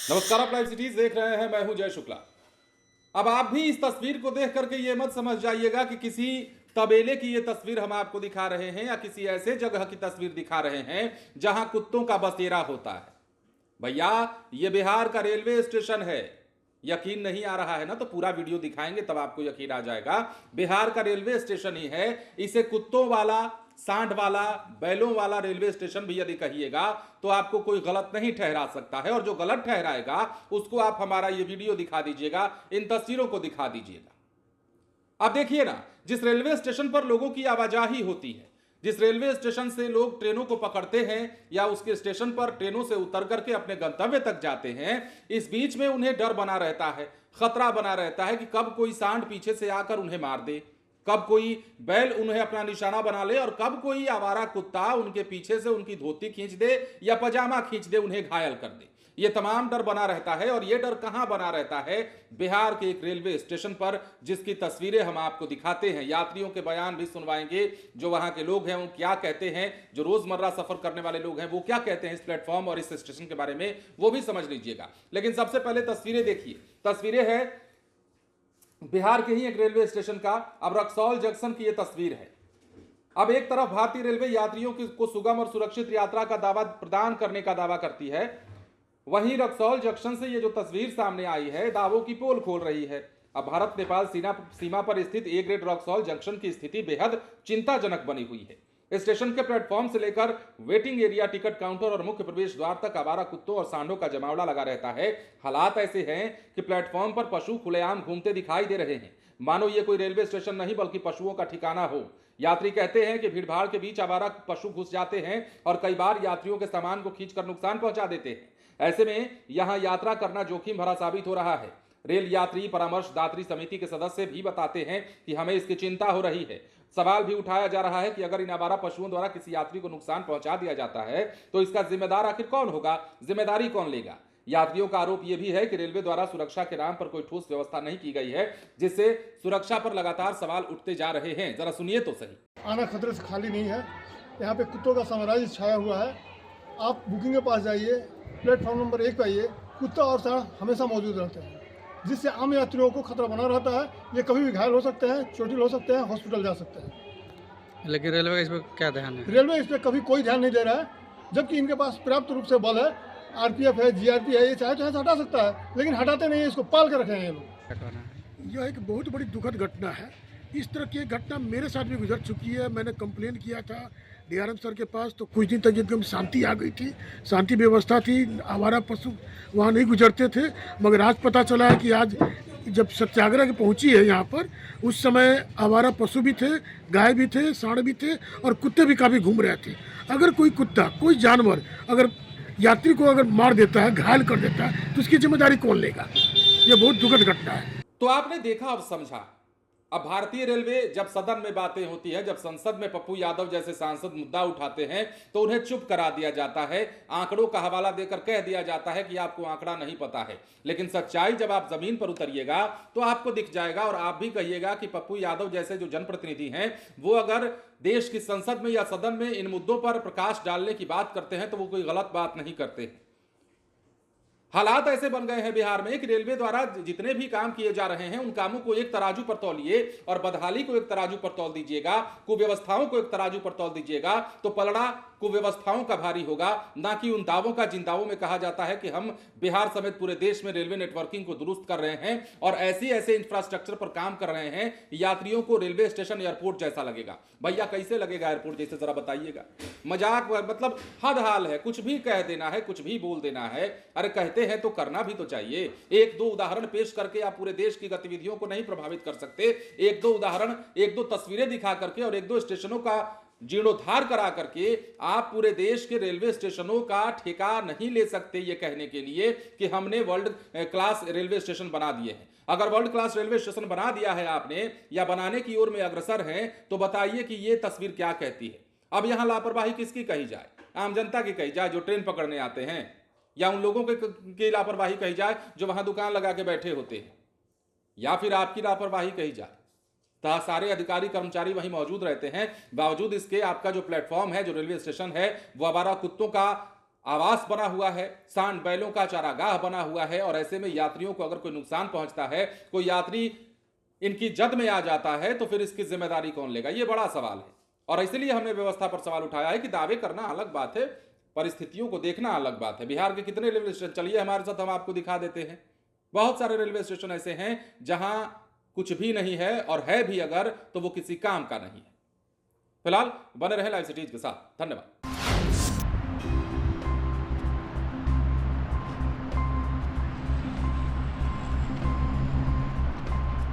नमस्कार, आप live cities देख रहे हैं। मैं हूं जय शुक्ला। अब आप भी इस तस्वीर को देख करके ये मत समझ जाइएगा कि किसी तबेले की ये तस्वीर हम आपको दिखा रहे हैं या किसी ऐसे जगह की तस्वीर दिखा रहे हैं जहां कुत्तों का बसेरा होता है। भैया, ये बिहार का रेलवे स्टेशन है। यकीन नहीं आ रहा है ना, तो पूरा वीडियो दिखाएंगे तब आपको यकीन आ जाएगा। बिहार का रेलवे स्टेशन ही है। इसे कुत्तों वाला, सांड वाला, बैलों वाला रेलवे स्टेशन भी यदि कहिएगा तो आपको कोई गलत नहीं ठहरा सकता है, और जो गलत ठहराएगा उसको आप हमारा ये वीडियो दिखा दीजिएगा, इन तस्वीरों को दिखा दीजिएगा। अब देखिए ना, जिस रेलवे स्टेशन पर लोगों की आवाजाही होती है, जिस रेलवे स्टेशन से लोग ट्रेनों को पकड़ते हैं या उसके स्टेशन पर ट्रेनों से उतर करके अपने गंतव्य तक जाते हैं, इस बीच में उन्हें डर बना रहता है, खतरा बना रहता है कि कब कोई सांड पीछे से आकर उन्हें मार दे, कब कोई बैल उन्हें अपना निशाना बना ले, और कब कोई आवारा कुत्ता उनके पीछे से उनकी धोती खींच दे या पजामा खींच दे, उन्हें घायल कर दे। ये तमाम डर बना रहता है। और ये डर कहां बना रहता है? बिहार के एक रेलवे स्टेशन पर, जिसकी तस्वीरें हम आपको दिखाते हैं। यात्रियों के बयान भी सुनवाएंगे, जो वहां के लोग हैं वो क्या कहते हैं, जो रोजमर्रा सफर करने वाले लोग हैं वो क्या कहते हैं इस प्लेटफॉर्म और इस स्टेशन के बारे में, वो भी समझ लीजिएगा। लेकिन सबसे पहले तस्वीरें देखिए। तस्वीरें है बिहार के ही एक रेलवे स्टेशन का। अब रक्सौल जंक्शन की यह तस्वीर है। अब एक तरफ भारतीय रेलवे यात्रियों को सुगम और सुरक्षित यात्रा का दावा प्रदान करने का दावा करती है, वहीं रक्सौल जंक्शन से ये जो तस्वीर सामने आई है दावों की पोल खोल रही है। अब भारत नेपाल सीमा पर स्थित ए ग्रेड रक्सौल जंक्शन की स्थिति बेहद चिंताजनक बनी हुई है। स्टेशन के प्लेटफॉर्म से लेकर वेटिंग एरिया, टिकट काउंटर और मुख्य प्रवेश द्वार तक आवारा कुत्तों और सांडों का जमावड़ा लगा रहता है। हालात ऐसे हैं कि प्लेटफॉर्म पर पशु खुलेआम घूमते दिखाई दे रहे हैं, मानो ये कोई रेलवे स्टेशन नहीं बल्कि पशुओं का ठिकाना हो। यात्री कहते हैं कि भीड़भाड़ के बीच आवारा पशु घुस जाते हैं और कई बार यात्रियों के सामान को खींचकर नुकसान पहुंचा देते हैं। ऐसे में यहां यात्रा करना जोखिम भरा साबित हो रहा है। रेल यात्री परामर्शदात्री समिति के सदस्य भी बताते हैं कि हमें इसकी चिंता हो रही है। सवाल भी उठाया जा रहा है कि अगर इन आवारा पशुओं द्वारा किसी यात्री को नुकसान पहुंचा दिया जाता है तो इसका जिम्मेदार आखिर कौन होगा, जिम्मेदारी कौन लेगा। यात्रियों का आरोप यह भी है कि रेलवे द्वारा सुरक्षा के नाम पर कोई ठोस व्यवस्था नहीं की गई है, जिससे सुरक्षा पर लगातार सवाल उठते जा रहे हैं। जरा सुनिए तो सही। आना खतरे से खाली नहीं है। यहाँ पे कुत्तों का साम्राज्य छाया हुआ है। आप बुकिंग के पास जाइए, प्लेटफॉर्म नंबर 1 पे आइए, कुत्ता और सांड हमेशा मौजूद रहते हैं, जिससे आम यात्रियों को खतरा बना रहता है। ये कभी भी घायल हो सकते हैं, चोटिल हो सकते हैं, हॉस्पिटल जा सकते हैं। लेकिन रेलवे का इस पर क्या ध्यान है? रेलवे इस पर कभी कोई ध्यान नहीं दे रहा है, जबकि इनके पास पर्याप्त रूप से बल है। आरपीएफ है, जीआरपी है, ये चाहे तो हटा सकता है, लेकिन हटाते नहीं है। इसको पाल कर रखे हैं ये लोग। यह एक बहुत बड़ी दुखद घटना है। इस तरह की घटना मेरे साथ भी गुजर चुकी है। मैंने कंप्लेन किया था डीआरएम सर के पास, तो कुछ दिन तक एकदम शांति आ गई थी, शांति व्यवस्था थी, आवारा पशु वहाँ नहीं गुजरते थे। मगर आज पता चला है कि आज जब सत्याग्रह पहुंची है यहाँ पर, उस समय आवारा पशु भी थे, गाय भी थे, सांड भी थे और कुत्ते भी काफ़ी घूम रहे थे। अगर कोई कुत्ता, कोई जानवर अगर यात्री को अगर मार देता है, घायल कर देता है, तो उसकी जिम्मेदारी कौन लेगा? ये बहुत दुखद घटना है। तो आपने देखा, अब समझा। अब भारतीय रेलवे जब सदन में बातें होती है, जब संसद में पप्पू यादव जैसे सांसद मुद्दा उठाते हैं तो उन्हें चुप करा दिया जाता है, आंकड़ों का हवाला देकर कह दिया जाता है कि आपको आंकड़ा नहीं पता है। लेकिन सच्चाई जब आप जमीन पर उतरिएगा तो आपको दिख जाएगा, और आप भी कहिएगा कि पप्पू यादव जैसे जो जनप्रतिनिधि हैं वो अगर देश की संसद में या सदन में इन मुद्दों पर प्रकाश डालने की बात करते हैं तो वो कोई गलत बात नहीं करते। हालात ऐसे बन गए हैं बिहार में कि रेलवे द्वारा जितने भी काम किए जा रहे हैं उन कामों को एक तराजू पर तौलिए और बदहाली को एक तराजू पर तौल दीजिएगा, कुव्यवस्थाओं को एक तराजू पर तौल दीजिएगा तो पलड़ा कुव्यवस्थाओं का भारी होगा, ना कि उन दावों का जिन दावों में कहा जाता है कि हम बिहार समेत पूरे देश में रेलवे नेटवर्किंग को दुरुस्त कर रहे हैं और ऐसे इंफ्रास्ट्रक्चर पर काम कर रहे हैं यात्रियों को रेलवे स्टेशन एयरपोर्ट जैसा लगेगा। भैया, कैसे लगेगा एयरपोर्ट जैसे, जरा बताइएगा। मजाक, मतलब हद हाल है। कुछ भी कह देना है, कुछ भी बोल देना है। अरे कहते हैं तो करना भी तो चाहिए। एक दो उदाहरण पेश करके आप पूरे देश की गतिविधियों को नहीं प्रभावित कर सकते। एक दो उदाहरण, एक दो तस्वीरें दिखा करके और एक दो स्टेशनों का जीर्णोद्धार करा करके आप पूरे देश के रेलवे स्टेशनों का ठेका नहीं ले सकते ये कहने के लिए कि हमने वर्ल्ड क्लास रेलवे स्टेशन बना दिए हैं। अगर वर्ल्ड क्लास रेलवे स्टेशन बना दिया है आपने या बनाने की ओर में अग्रसर हैं तो बताइए कि ये तस्वीर क्या कहती है। अब यहां लापरवाही किसकी कही जाए? आम जनता की कही जाए जो ट्रेन पकड़ने आते हैं, या उन लोगों की लापरवाही कही जाए जो वहां दुकान लगा के बैठे होते हैं, या फिर आपकी लापरवाही कही जाए? तो सारे अधिकारी कर्मचारी वहीं मौजूद रहते हैं, बावजूद इसके आपका जो प्लेटफॉर्म है, जो रेलवे स्टेशन है, वो आवारा कुत्तों का आवास बना हुआ है, सांड बैलों का चारागाह बना हुआ है, और ऐसे में यात्रियों को अगर कोई नुकसान पहुंचता है, कोई यात्री इनकी जद में आ जाता है, तो फिर इसकी जिम्मेदारी कौन लेगा? ये बड़ा सवाल है। और इसलिए हमने व्यवस्था पर सवाल उठाया है कि दावे करना अलग बात है, परिस्थितियों को देखना अलग बात है। बिहार के कितने रेलवे स्टेशन, चलिए हमारे साथ, हम आपको दिखा देते हैं। बहुत सारे रेलवे स्टेशन ऐसे हैं जहां कुछ भी नहीं है, और है भी अगर तो वो किसी काम का नहीं है। फिलहाल बने रहे लाइव सिटीज के साथ। धन्यवाद।